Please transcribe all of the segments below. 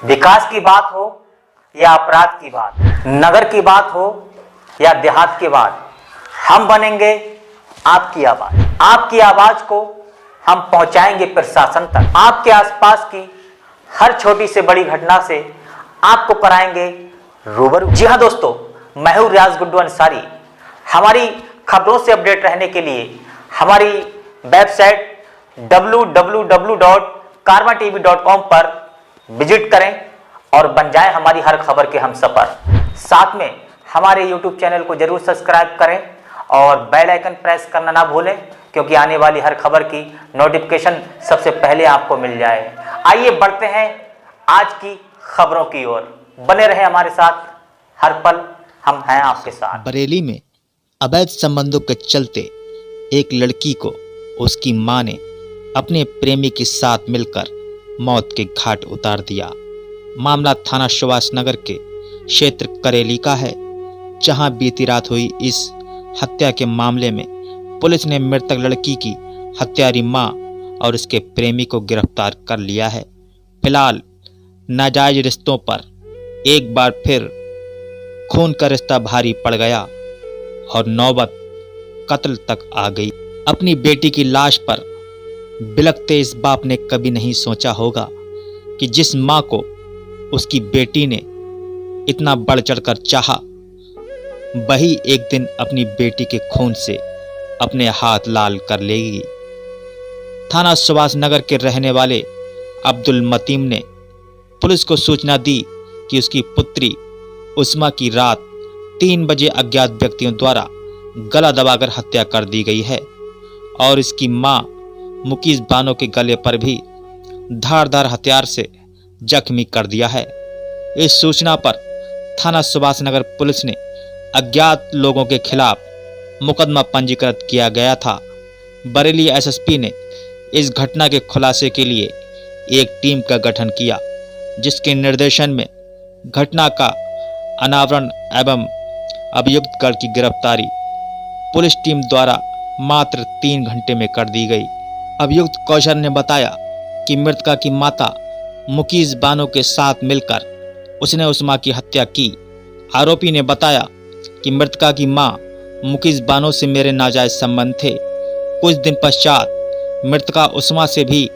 विकास की बात हो या अपराध की बात, नगर की बात हो या देहात की बात, हम बनेंगे आपकी आवाज। आपकी आवाज को हम पहुंचाएंगे प्रशासन तक। आपके आसपास की हर छोटी से बड़ी घटना से आपको कराएंगे रूबरू। जी हां दोस्तों, मैं हूं रियाज गुड्डू अंसारी। हमारी खबरों से अपडेट रहने के लिए हमारी वेबसाइट www.karmatv.com पर विजिट करें और बन जाएं हमारी हर खबर के हमसफर। साथ में हमारे YouTube चैनल को जरूर सब्सक्राइब करें और बेल आइकन प्रेस करना ना भूलें, क्योंकि आने वाली हर खबर की नोटिफिकेशन सबसे पहले आपको मिल जाए। आइए बढ़ते हैं आज की खबरों की ओर। बने रहें हमारे साथ, हर पल हम हैं आपके साथ। बरेली में अवैध संबंधों के चलते एक लड़की को उसकी मां ने अपने प्रेमी के साथ मिलकर मौत के घाट उतार दिया। मामला थाना सुभाष नगर के क्षेत्र करेली का है, जहां बीती रात हुई इस हत्या के मामले में पुलिस ने मृतक लड़की की हत्यारी मां और उसके प्रेमी को गिरफ्तार कर लिया है। फिलहाल नाजायज रिश्तों पर एक बार फिर खून का रिश्ता भारी पड़ गया और नौबत कत्ल तक आ गई। अपनी बेटी की लाश पर बिलखते इस बाप ने कभी नहीं सोचा होगा कि जिस मां को उसकी बेटी ने इतना बढ़ चढ़कर चाहा, वही एक दिन अपनी बेटी के खून से अपने हाथ लाल कर लेगी। थाना सुभाष नगर के रहने वाले अब्दुल मतीम ने पुलिस को सूचना दी कि उसकी पुत्री उस्मा की रात 3 बजे अज्ञात व्यक्तियों द्वारा गला दबाकर हत्या कर दी गई है और इसकी मां मुकीस बानो के गले पर भी धारदार हथियार से जख्मी कर दिया है। इस सूचना पर थाना सुभाष नगर पुलिस ने अज्ञात लोगों के खिलाफ मुकदमा पंजीकृत किया गया था। बरेली एसएसपी ने इस घटना के खुलासे के लिए एक टीम का गठन किया, जिसके निर्देशन में घटना का अनावरण एवं अभियुक्तगण की गिरफ्तारी पुलिस टीम द्वारा मात्र 3 घंटे में कर दी गई। अभियुक्त कौशल ने बताया कि मृतका की माता मुकीस बानो के साथ मिलकर उसने उस्मा की हत्या की। आरोपी ने बताया कि मृतका की मां मुकीस बानो से मेरे नाजायज संबंध थे। कुछ दिन पश्चात मृतका उस्मा से भी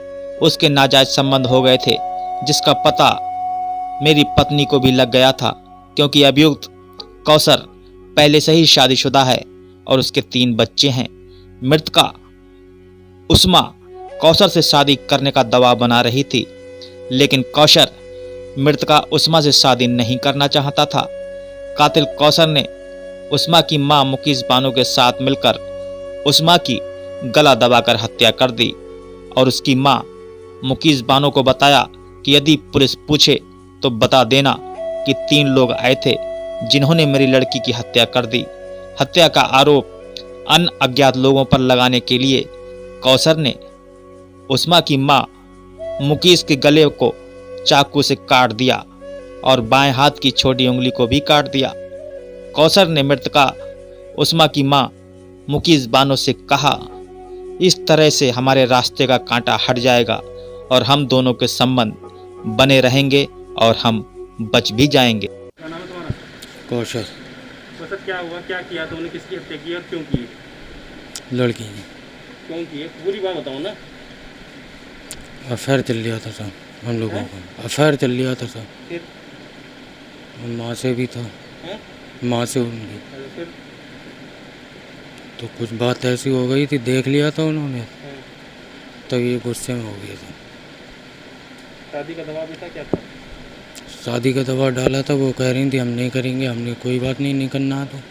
उसके नाजायज संबंध हो गए थे, जिसका पता मेरी पत्नी को भी लग गया था, क्योंकि अभियुक्त कौसर पहले से ही शादीशुदा है और उसके 3 बच्चे हैं। मृतका उस्मा कौसर से शादी करने का दबाव बना रही थी, लेकिन कौसर मृतका उस्मा से शादी नहीं करना चाहता था। कातिल कौसर ने उस्मा की मां मुकीस बानो के साथ मिलकर उस्मा की गला दबाकर हत्या कर दी और उसकी मां मुकीस बानो को बताया कि यदि पुलिस पूछे तो बता देना कि 3 लोग आए थे जिन्होंने मेरी लड़की की हत्या कर दी। हत्या का आरोप अन्य अज्ञात लोगों पर लगाने के लिए कौसर ने उस्मा की मां मुकीस के गले को चाकू से काट दिया और बाएं हाथ की छोटी उंगली को भी काट दिया। कौसर ने मृतका उस्मा की मां मुकीस बानो से कहा, इस तरह से हमारे रास्ते का कांटा हट जाएगा और हम दोनों के संबंध बने रहेंगे और हम बच भी जाएंगे। क्या नाम है तुम्हारा? कौशल। कौशल, क्या हुआ, क्या किया तुमने, किसकी हत्या की और क्यों की? लड़की ने क्यों की है पूरी बात बताओ ना। अफेयर चल रहा था सब हम लोगों का, अफेयर चल रहा था सब। फिर माँ से भी था, हैं? माँ से उनकी अरे फिर तो कुछ बात ऐसी हो गई थी, देख लिया था उन्होंने, हैं? तब ये गुस्से में हो गया था। शादी का दबाव भी था, क्या था? शादी का दबाव डाला था, वो कह रही थी हम नहीं करेंगे, हमने कोई बात नहीं करना तो हैं?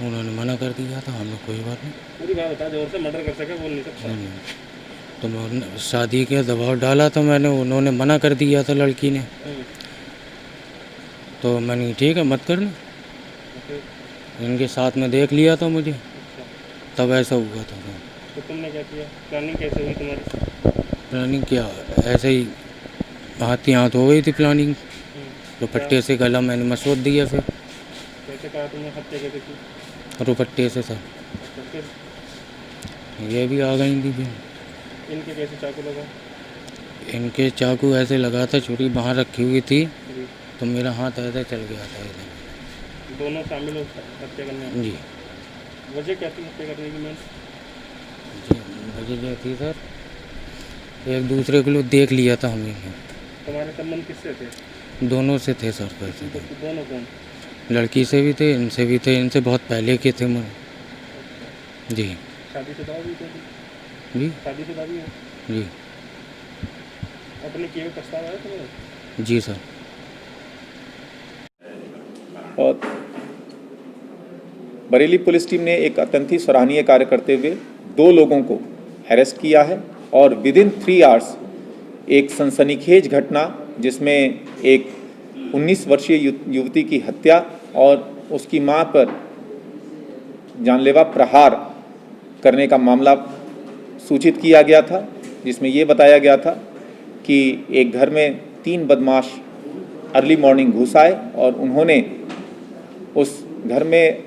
उन्होंने मना कर दिया था, हमने कोई बात नहीं। पूरी बात बता, जोर से मर्डर कर सके बोल नहीं सकता। नहीं, नहीं। तो मैं शादी का दबाव डाला था मैंने, उन्होंने मना कर दिया था लड़की ने, हैं? तो मैंने ठीक है मत करना, फिर इनके साथ में देख लिया था मुझे, अच्छा, तब ऐसा हुआ था। तो तुमने क्या किया? प्लानिंग कैसे हुई तुम्हारी? प्लानिंग क्या, ऐसे ही हाथ ही हाथ हो गई थी प्लानिंग। दुपट्टे से गला मैंने मसोद दिया, फिर कैसे कहा तुमने हत्या कैसे की? दुपट्टे से सब अच्छा, फिर ये भी आ गई थी। फिर इनके कैसे चाकू लगा? इनके चाकू ऐसे लगा था, छुरी बाहर रखी हुई थी, तो मेरा हाथ ऐसे चल गया था इधर। दोनों शामिल हो हत्या करने में? जी वजह क्या थी हत्या करने की? मैं जी वजह ये थी सर, एक दूसरे को लोग देख लिया था हमने। तुम्हारे संबंध किससे थे? दोनों से थे सर पैसे तो। दोनों कौन? लड़की से भी थे, इनसे भी थे, इनसे बहुत पहले के थे मैं। जी शादीशुदा भी थे? जी शादीशुदा भी है? जी अपने किए हुए प्रस्ताव आया तुम्हें? जी सर। और बरेली पुलिस टीम ने एक अत्यंत ही सराहनीय कार्य करते हुए 2 लोगों को अरेस्ट किया है और विदिन 3 आवर्स एक सनसनीखेज घटना जिसमें एक 19 वर्षीय युवती की हत्या और उसकी मां पर जानलेवा प्रहार करने का मामला सूचित किया गया था, जिसमें ये बताया गया था कि एक घर में 3 बदमाश अर्ली मॉर्निंग घुस आए और उन्होंने उस घर में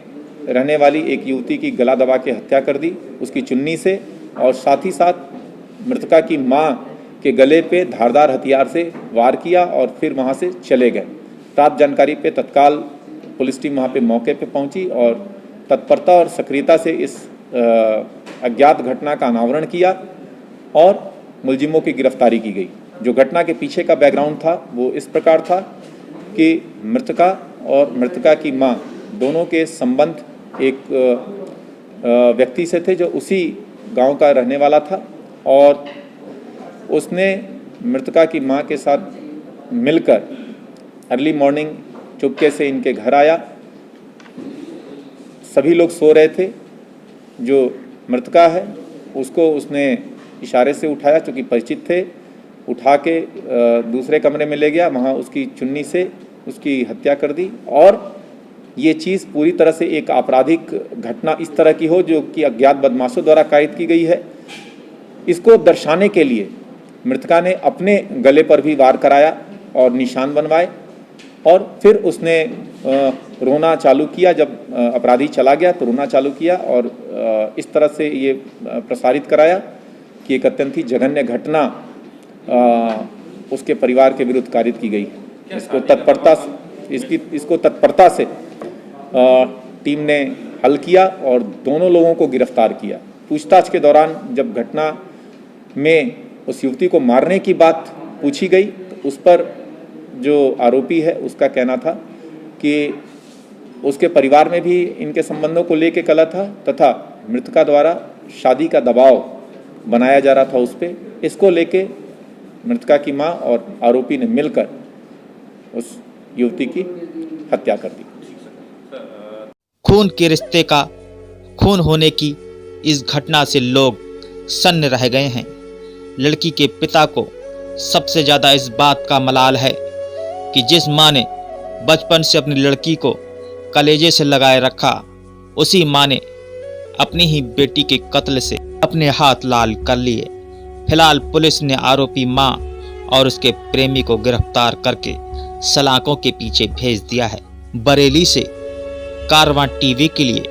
रहने वाली एक युवती की गला दबा के हत्या कर दी उसकी चुन्नी से, और साथ ही साथ मृतका की मां के गले पे धारदार हथियार से वार किया और फिर वहां से चले गए। प्राप्त जानकारी पे तत्काल पुलिस टीम वहां पे मौके पे पहुंची और तत्परता और सक्रियता से इस अज्ञात घटना का अनावरण किया और मुलजिमों की गिरफ्तारी की गई। जो घटना के पीछे का बैकग्राउंड था वो इस प्रकार था कि मृतका और मृतका की मां दोनों के संबंध एक व्यक्ति से थे जो उसी गांव का रहने वाला था, और उसने मृतका की मां के साथ मिलकर अर्ली मॉर्निंग चुपके से इनके घर आया। सभी लोग सो रहे थे। जो मृतका है उसको उसने इशारे से उठाया, चूँकि परिचित थे, उठा के दूसरे कमरे में ले गया, वहाँ उसकी चुन्नी से उसकी हत्या कर दी। और ये चीज़ पूरी तरह से एक आपराधिक घटना इस तरह की हो जो कि अज्ञात बदमाशों द्वारा कायद की गई है, इसको दर्शाने के लिए मृतका ने अपने गले पर भी वार कराया और निशान बनवाए, और फिर उसने रोना चालू किया। जब अपराधी चला गया तो रोना चालू किया और इस तरह से ये प्रसारित कराया कि एक अत्यंत ही जघन्य घटना उसके परिवार के विरुद्ध कारित की गई है। इसको तत्परता से टीम ने हल किया और दोनों लोगों को गिरफ्तार किया। पूछताछ के दौरान जब घटना में उस युवती को मारने की बात पूछी गई तो उस पर जो आरोपी है उसका कहना था कि उसके परिवार में भी इनके संबंधों को लेकर कलह था तथा मृतका द्वारा शादी का दबाव बनाया जा रहा था उस पर। इसको लेके मृतका की मां और आरोपी ने मिलकर उस युवती की हत्या कर दी। खून के रिश्ते का खून होने की इस घटना से लोग सन्न रह गए हैं। लड़की के पिता को सबसे ज्यादा इस बात का मलाल है कि जिस मां ने बचपन से अपनी लड़की को कलेजे से लगाए रखा, उसी मां ने अपनी ही बेटी के कत्ल से अपने हाथ लाल कर लिए। फिलहाल पुलिस ने आरोपी मां और उसके प्रेमी को गिरफ्तार करके सलाखों के पीछे भेज दिया है। बरेली से कारवां टीवी के लिए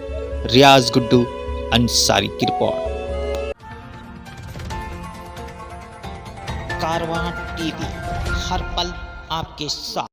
रियाज गुड्डू अंसारी की रिपोर्ट। कारवां टीवी, हर पल आपके साथ।